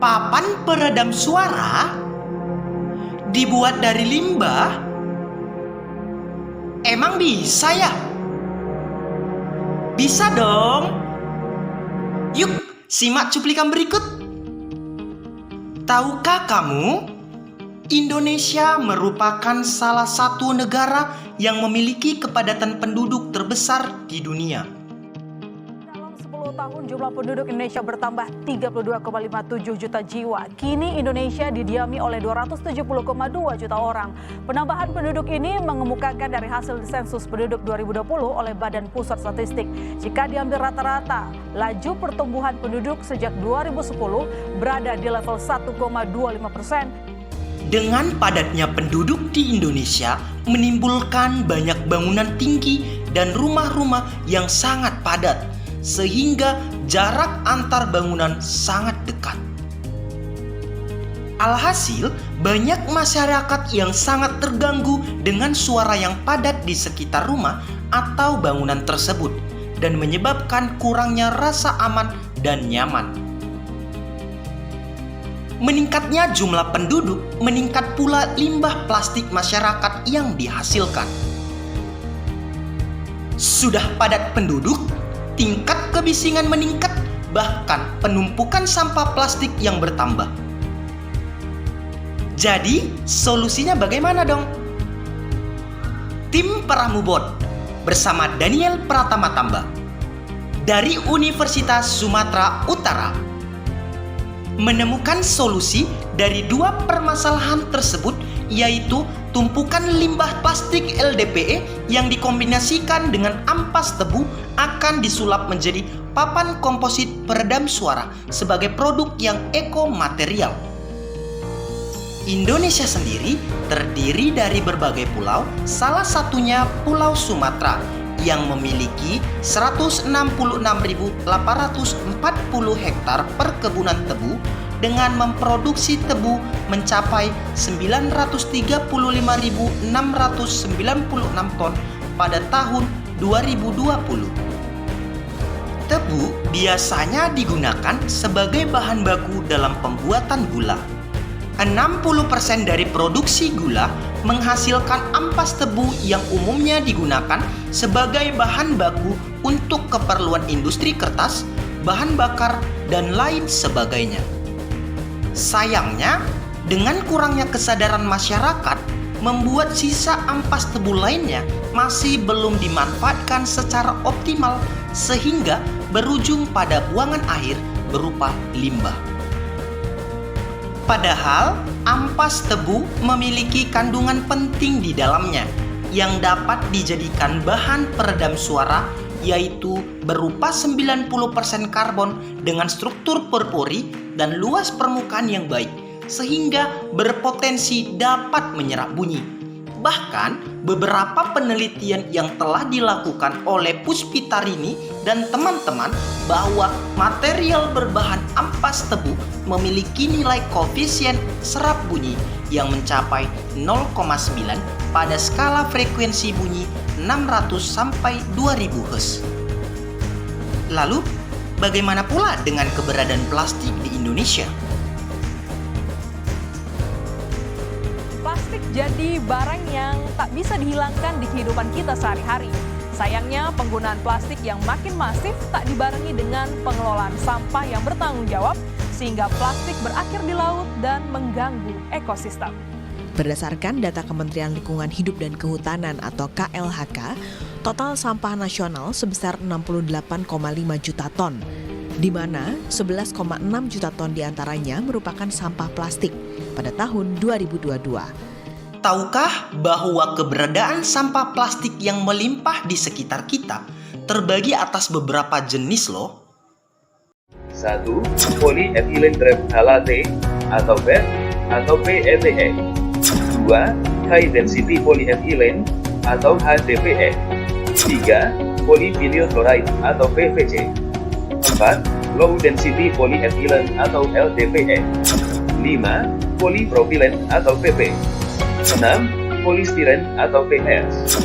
Papan peredam suara dibuat dari limbah? Emang bisa ya? Bisa dong. Yuk, simak cuplikan berikut. Tahukah kamu, Indonesia merupakan salah satu negara yang memiliki kepadatan penduduk terbesar di dunia. Dalam 10 tahun jumlah penduduk Indonesia bertambah 32,57 juta jiwa. Kini Indonesia didiami oleh 270,2 juta orang. Penambahan penduduk ini mengemukakan dari hasil sensus penduduk 2020 oleh Badan Pusat Statistik. Jika diambil rata-rata, laju pertumbuhan penduduk sejak 2010 berada di level 1,25%. Dengan padatnya penduduk di Indonesia menimbulkan banyak bangunan tinggi dan rumah-rumah yang sangat padat, sehingga jarak antar bangunan sangat dekat. Alhasil, banyak masyarakat yang sangat terganggu dengan suara yang padat di sekitar rumah atau bangunan tersebut dan menyebabkan kurangnya rasa aman dan nyaman. Meningkatnya jumlah penduduk, meningkat pula limbah plastik masyarakat yang dihasilkan. Sudah padat penduduk, tingkat kebisingan meningkat, bahkan penumpukan sampah plastik yang bertambah. Jadi, solusinya bagaimana dong? Tim Pramubot bersama Daniel Pratamatamba dari Universitas Sumatera Utara menemukan solusi dari dua permasalahan tersebut, yaitu tumpukan limbah plastik LDPE yang dikombinasikan dengan ampas tebu akan disulap menjadi papan komposit peredam suara sebagai produk yang ekomaterial. Indonesia sendiri terdiri dari berbagai pulau, salah satunya Pulau Sumatera yang memiliki 166.840 hektar perkebunan tebu dengan memproduksi tebu mencapai 935.696 ton pada tahun 2020. Tebu biasanya digunakan sebagai bahan baku dalam pembuatan gula. 60% dari produksi gula menghasilkan ampas tebu yang umumnya digunakan sebagai bahan baku untuk keperluan industri kertas, bahan bakar, dan lain sebagainya. Sayangnya, dengan kurangnya kesadaran masyarakat, membuat sisa ampas tebu lainnya masih belum dimanfaatkan secara optimal sehingga berujung pada buangan air berupa limbah. Padahal, ampas tebu memiliki kandungan penting di dalamnya yang dapat dijadikan bahan peredam suara, yaitu berupa 90% karbon dengan struktur porpori dan luas permukaan yang baik, sehingga berpotensi dapat menyerap bunyi. Bahkan, beberapa penelitian yang telah dilakukan oleh Puspitarini dan teman-teman bahwa material berbahan ampas tebu memiliki nilai koefisien serap bunyi yang mencapai 0,9 pada skala frekuensi bunyi 600 sampai 2000 Hz. Lalu, bagaimana pula dengan keberadaan plastik di Indonesia? Plastik jadi barang yang tak bisa dihilangkan di kehidupan kita sehari-hari. Sayangnya, penggunaan plastik yang makin masif tak dibarengi dengan pengelolaan sampah yang bertanggung jawab, sehingga plastik berakhir di laut dan mengganggu ekosistem. Berdasarkan data Kementerian Lingkungan Hidup dan Kehutanan atau KLHK, total sampah nasional sebesar 68,5 juta ton, di mana 11,6 juta ton diantaranya merupakan sampah plastik pada tahun 2022. Tahukah bahwa keberadaan sampah plastik yang melimpah di sekitar kita terbagi atas beberapa jenis loh? 1. Polyethylene terephthalate atau PET atau PETE. 2. High Density Polyethylene atau HDPE. 3. Polyvinyl chloride atau PVC. 4. Low Density Polyethylene atau LDPE. 5. Polypropylene atau PP. 6. Polystyren atau PS.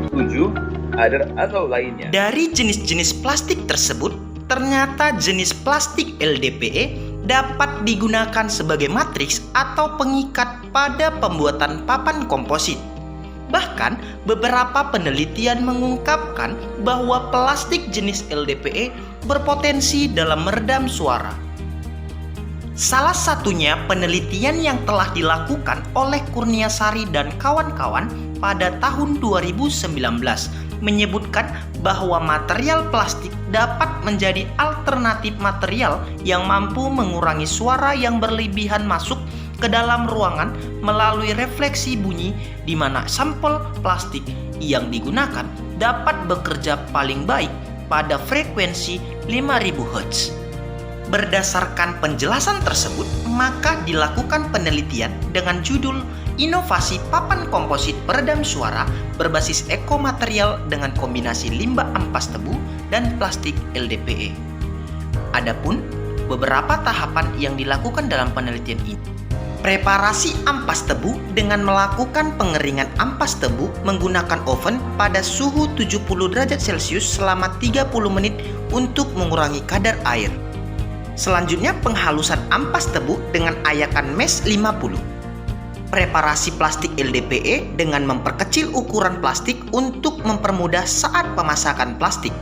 7. Other atau lainnya. Dari jenis-jenis plastik tersebut, ternyata jenis plastik LDPE dapat digunakan sebagai matriks atau pengikat pada pembuatan papan komposit. Bahkan, beberapa penelitian mengungkapkan bahwa plastik jenis LDPE berpotensi dalam meredam suara. Salah satunya penelitian yang telah dilakukan oleh Kurniasari dan kawan-kawan pada tahun 2019 menyebutkan bahwa material plastik dapat menjadi alternatif material yang mampu mengurangi suara yang berlebihan masuk ke dalam ruangan melalui refleksi bunyi, di mana sampel plastik yang digunakan dapat bekerja paling baik pada frekuensi 5000 Hz. Berdasarkan penjelasan tersebut, maka dilakukan penelitian dengan judul Inovasi Papan Komposit Peredam Suara berbasis ekomaterial dengan kombinasi limbah ampas tebu dan plastik LDPE. Adapun beberapa tahapan yang dilakukan dalam penelitian ini. Preparasi ampas tebu dengan melakukan pengeringan ampas tebu menggunakan oven pada suhu 70 derajat Celcius selama 30 menit untuk mengurangi kadar air. Selanjutnya, penghalusan ampas tebu dengan ayakan mesh 50. Preparasi plastik LDPE dengan memperkecil ukuran plastik untuk mempermudah saat pemasakan plastik.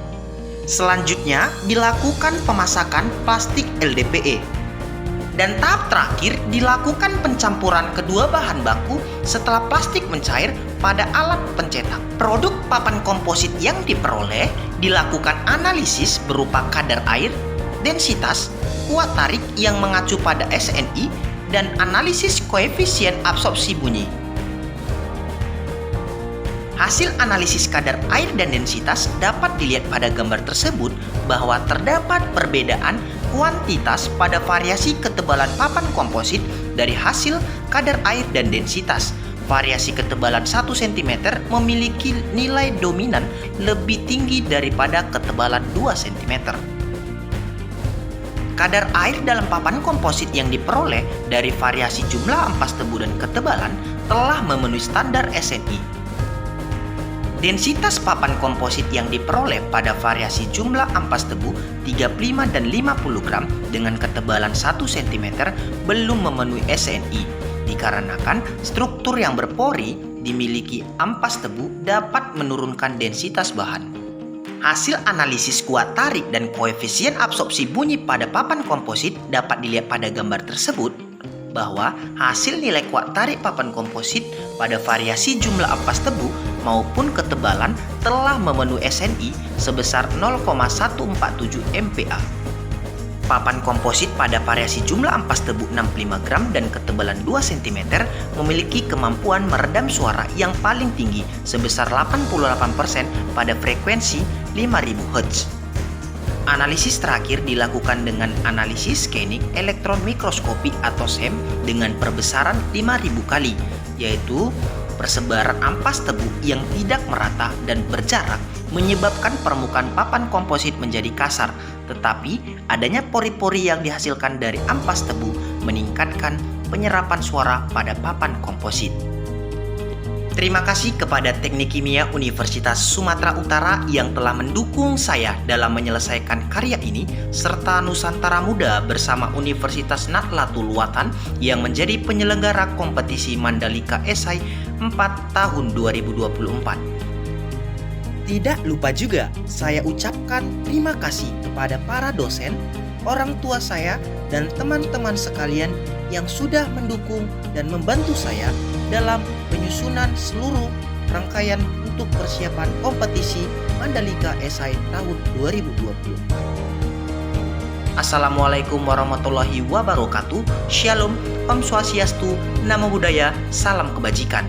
Selanjutnya, dilakukan pemasakan plastik LDPE. Dan tahap terakhir, dilakukan pencampuran kedua bahan baku setelah plastik mencair pada alat pencetak. Produk papan komposit yang diperoleh dilakukan analisis berupa kadar air, densitas, kuat tarik yang mengacu pada SNI, dan analisis koefisien absorpsi bunyi. Hasil analisis kadar air dan densitas dapat dilihat pada gambar tersebut bahwa terdapat perbedaan kuantitas pada variasi ketebalan papan komposit dari hasil kadar air dan densitas. Variasi ketebalan 1 cm memiliki nilai dominan lebih tinggi daripada ketebalan 2 cm. Kadar air dalam papan komposit yang diperoleh dari variasi jumlah ampas tebu dan ketebalan telah memenuhi standar SNI. Densitas papan komposit yang diperoleh pada variasi jumlah ampas tebu 35 dan 50 gram dengan ketebalan 1 cm belum memenuhi SNI, dikarenakan struktur yang berpori dimiliki ampas tebu dapat menurunkan densitas bahan. Hasil analisis kuat tarik dan koefisien absorpsi bunyi pada papan komposit dapat dilihat pada gambar tersebut bahwa hasil nilai kuat tarik papan komposit pada variasi jumlah ampas tebu maupun ketebalan telah memenuhi SNI sebesar 0,147 MPa. Papan komposit pada variasi jumlah ampas tebu 65 gram dan ketebalan 2 cm memiliki kemampuan meredam suara yang paling tinggi sebesar 88% pada frekuensi 5000 Hz. Analisis terakhir dilakukan dengan analisis scanning elektron mikroskopi atau SEM dengan perbesaran 5000 kali, yaitu persebaran ampas tebu yang tidak merata dan berjarak menyebabkan permukaan papan komposit menjadi kasar, tetapi adanya pori-pori yang dihasilkan dari ampas tebu meningkatkan penyerapan suara pada papan komposit. Terima kasih kepada Teknik Kimia Universitas Sumatera Utara yang telah mendukung saya dalam menyelesaikan karya ini, serta Nusantara Muda bersama Universitas Nahdlatul Ulama yang menjadi penyelenggara kompetisi Mandalika Esai 4 tahun 2024. Tidak lupa juga saya ucapkan terima kasih kepada para dosen, orang tua saya, dan teman-teman sekalian yang sudah mendukung dan membantu saya dalam penyusunan seluruh rangkaian untuk persiapan kompetisi Mandalika Esai tahun 2020. Assalamualaikum warahmatullahi wabarakatuh. Shalom, Om Swastiastu, Namo Buddhaya, salam kebajikan.